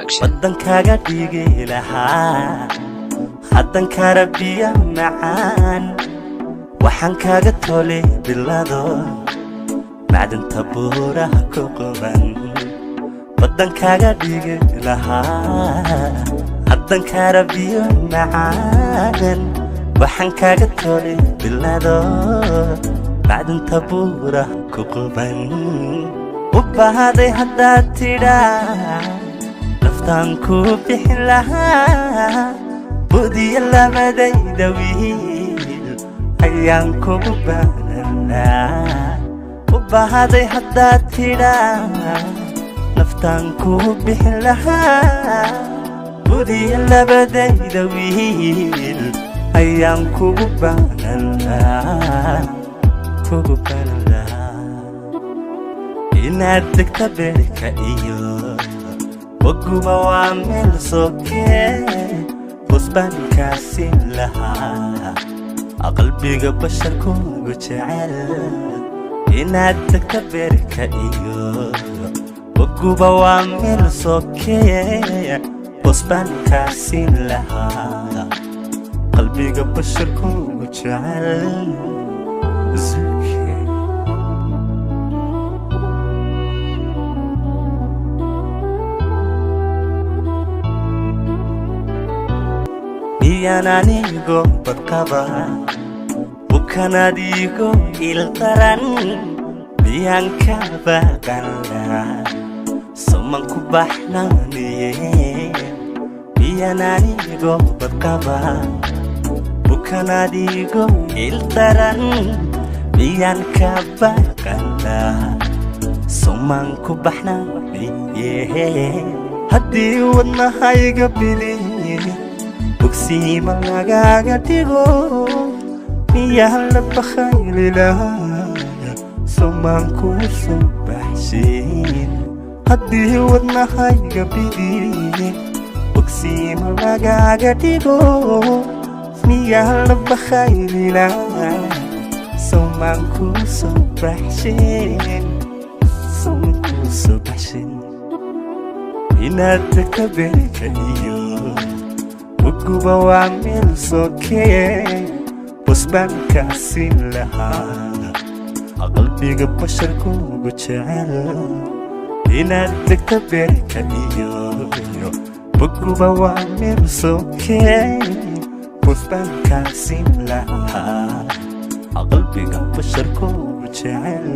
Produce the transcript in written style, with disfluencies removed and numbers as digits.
waddankaaga dhigi lahaa haddan karabiya macaan waxaan kaaga tolay bilado macdanta buuraha ku quban waddankaaga dhigi lahaa haddan karabiya macaan waxaan kaaga tolay bilado macdanta buuraha ku quban u bahaday haddaad tidhaa naftaanku bixin lahaa budiya labadayda wiil ayaan kugu baananaa u bahaday haddaad tidhaa naftaanku bixin lahaa budiya labadayda wiil ayaan kugu baananaa inaad degta beerka iyo waguba waa meel sokee busbaankaasi lahaa qalbiga basharkuugu jecel inaad degta beerka iyo waguba waa meel sokee busbaankaasi lahaa qalbiga basharkuugu jecel miyaananigo badqaba bukanadigo ildaran miyaan ka baqanaa soman ku baxnaaniye miyaananigo badqaba bukanadigo ildaran miyaan ka baqanaa soman ku baxnaaniye haddii wadnahayga biliye bogsiima lagaaga dhigo miyaa la bakhayli lahaa somaan kuu soo baxshin haddii wadnahayga bidiye bogsiima lagaaga dhigo miyaa la bakhayli lahaa somaan kuu soo baxshin somaan kuu soo baxshin inaad degta beerka iyo waguba waa meel sokee busbaankaasi lahaa qalbiga basharkuugu jecel inaad degta beerka iyo waguba waa meel sokee busbaankaasi lahaa qalbiga basharkuugu jecel